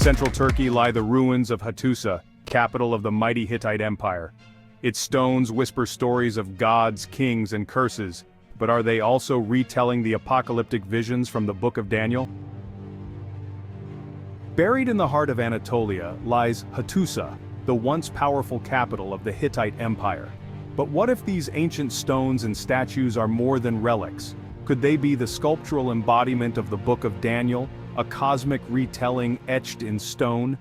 central Turkey lie the ruins of Hattusa, capital of the mighty Hittite Empire. Its stones whisper stories of gods, kings, and curses, but are they also retelling the apocalyptic visions from the Book of Daniel? Buried in the heart of Anatolia lies Hattusa, the once powerful capital of the Hittite Empire. But what if these ancient stones and statues are more than relics? Could they be the sculptural embodiment of the Book of Daniel, a cosmic retelling etched in stone?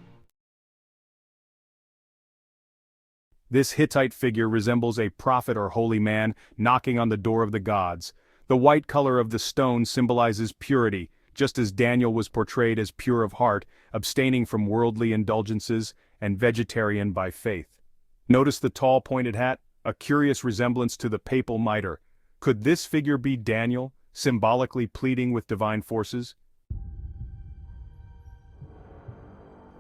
This Hittite figure resembles a prophet or holy man knocking on the door of the gods. The white color of the stone symbolizes purity, just as Daniel was portrayed as pure of heart, abstaining from worldly indulgences, and vegetarian by faith. Notice the tall pointed hat, a curious resemblance to the papal mitre. Could this figure be Daniel, symbolically pleading with divine forces?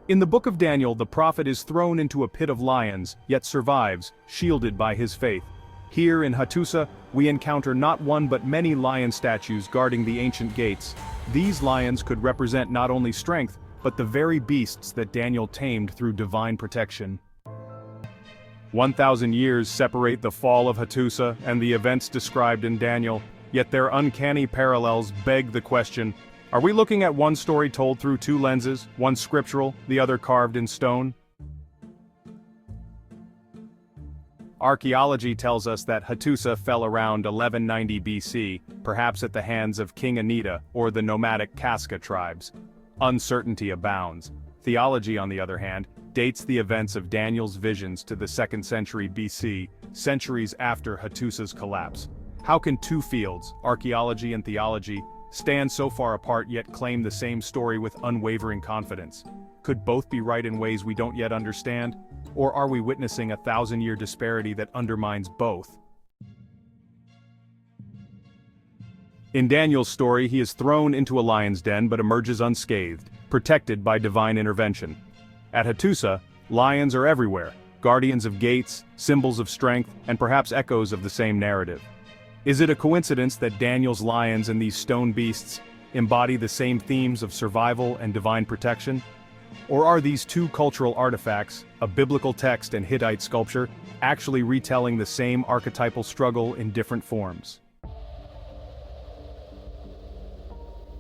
In the Book of Daniel, the prophet is thrown into a pit of lions, yet survives, shielded by his faith. Here in Hattusa, we encounter not one but many lion statues guarding the ancient gates. These lions could represent not only strength, but the very beasts that Daniel tamed through divine protection. 1,000 years separate the fall of Hattusa and the events described in Daniel, yet their uncanny parallels beg the question: are we looking at one story told through two lenses, one scriptural, the other carved in stone? Archaeology tells us that Hattusa fell around 1190 BC, perhaps at the hands of King Anita or the nomadic Kaska tribes. Uncertainty abounds. Theology, on the other hand, dates the events of Daniel's visions to the 2nd century BC, centuries after Hattusa's collapse. How can two fields, archaeology and theology, stand so far apart yet claim the same story with unwavering confidence? Could both be right in ways we don't yet understand? Or are we witnessing a 1,000-year disparity that undermines both? In Daniel's story, he is thrown into a lion's den but emerges unscathed, protected by divine intervention. At Hattusa, lions are everywhere, guardians of gates, symbols of strength, and perhaps echoes of the same narrative. Is it a coincidence that Daniel's lions and these stone beasts embody the same themes of survival and divine protection? Or are these two cultural artifacts, a biblical text and Hittite sculpture, actually retelling the same archetypal struggle in different forms?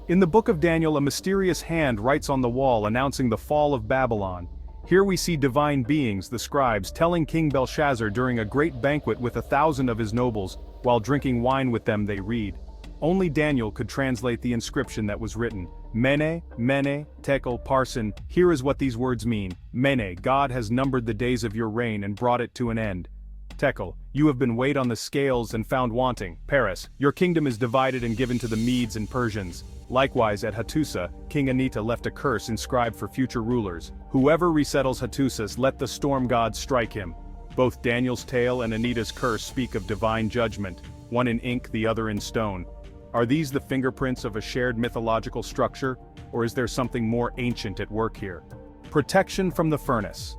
In the Book of Daniel, a mysterious hand writes on the wall announcing the fall of Babylon. Here we see divine beings, the scribes, telling King Belshazzar during a great banquet with 1,000 of his nobles, while drinking wine with them they read. Only Daniel could translate the inscription that was written. Mene, Mene, Tekel, Parsin. Here is what these words mean. Mene, God has numbered the days of your reign and brought it to an end. Tekel, you have been weighed on the scales and found wanting. Paris, your kingdom is divided and given to the Medes and Persians. Likewise at Hattusa, King Anita left a curse inscribed for future rulers. Whoever resettles Hattusas, let the storm god strike him. Both Daniel's tale and Anita's curse speak of divine judgment, one in ink, the other in stone. Are these the fingerprints of a shared mythological structure, or is there something more ancient at work here? Protection from the furnace.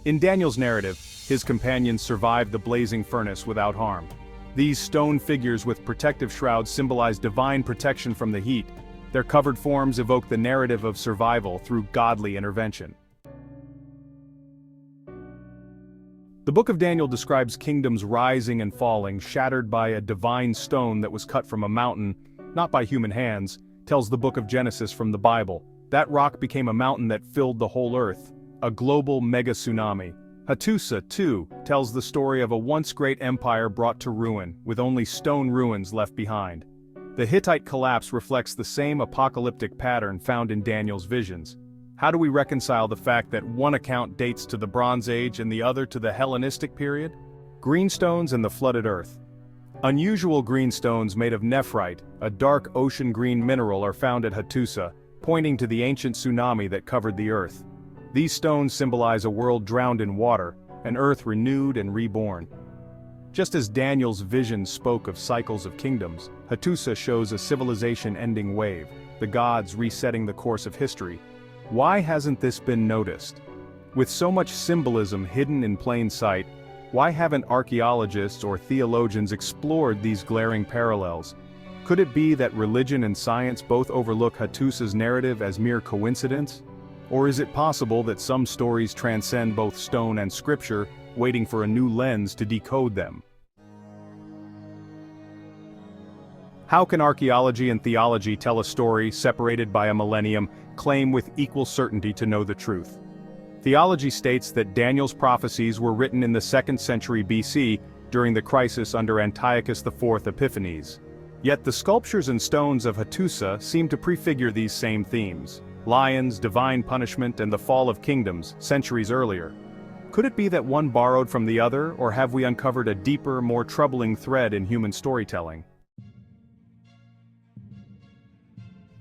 In Daniel's narrative, his companions survived the blazing furnace without harm. These stone figures with protective shrouds symbolize divine protection from the heat. Their covered forms evoke the narrative of survival through godly intervention. The Book of Daniel describes kingdoms rising and falling, shattered by a divine stone that was cut from a mountain, not by human hands, tells the Book of Genesis from the Bible. That rock became a mountain that filled the whole earth, a global mega-tsunami. Hattusa, too, tells the story of a once great empire brought to ruin, with only stone ruins left behind. The Hittite collapse reflects the same apocalyptic pattern found in Daniel's visions. How do we reconcile the fact that one account dates to the Bronze Age and the other to the Hellenistic period? Greenstones and the flooded earth. Unusual greenstones made of nephrite, a dark ocean green mineral, are found at Hattusa, pointing to the ancient tsunami that covered the earth. These stones symbolize a world drowned in water, an earth renewed and reborn. Just as Daniel's vision spoke of cycles of kingdoms, Hattusa shows a civilization-ending wave, the gods resetting the course of history. Why hasn't this been noticed? With so much symbolism hidden in plain sight, why haven't archaeologists or theologians explored these glaring parallels? Could it be that religion and science both overlook Hattusa's narrative as mere coincidence? Or is it possible that some stories transcend both stone and scripture, waiting for a new lens to decode them? How can archaeology and theology tell a story separated by a millennium, claim with equal certainty to know the truth? Theology states that Daniel's prophecies were written in the 2nd century BC, during the crisis under Antiochus IV Epiphanes. Yet the sculptures and stones of Hattusa seem to prefigure these same themes: lions, divine punishment, and the fall of kingdoms, centuries earlier. Could it be that one borrowed from the other, or have we uncovered a deeper, more troubling thread in human storytelling?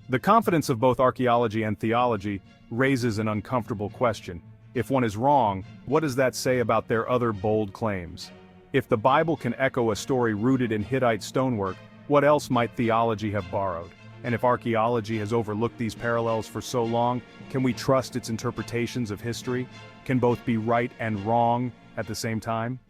The confidence of both archaeology and theology raises an uncomfortable question. If one is wrong, what does that say about their other bold claims? If the Bible can echo a story rooted in Hittite stonework, what else might theology have borrowed? And if archaeology has overlooked these parallels for so long, can we trust its interpretations of history? Can both be right and wrong at the same time?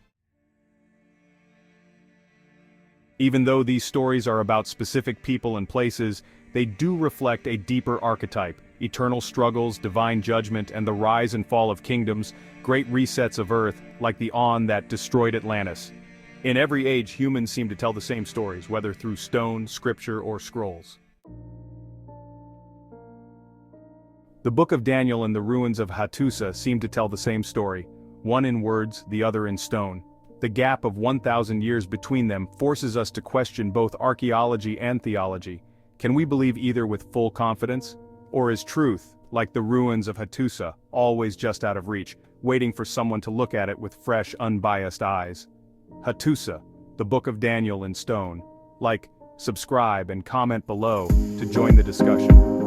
Even though these stories are about specific people and places, they do reflect a deeper archetype: eternal struggles, divine judgment, and the rise and fall of kingdoms, great resets of Earth, like the On that destroyed Atlantis. In every age, humans seem to tell the same stories, whether through stone, scripture, or scrolls. The Book of Daniel and the ruins of Hattusa seem to tell the same story, one in words, the other in stone. The gap of 1,000 years between them forces us to question both archaeology and theology. Can we believe either with full confidence? Or is truth, like the ruins of Hattusa, always just out of reach, waiting for someone to look at it with fresh, unbiased eyes? Hattusa, the Book of Daniel in stone. Like, subscribe, and comment below to join the discussion.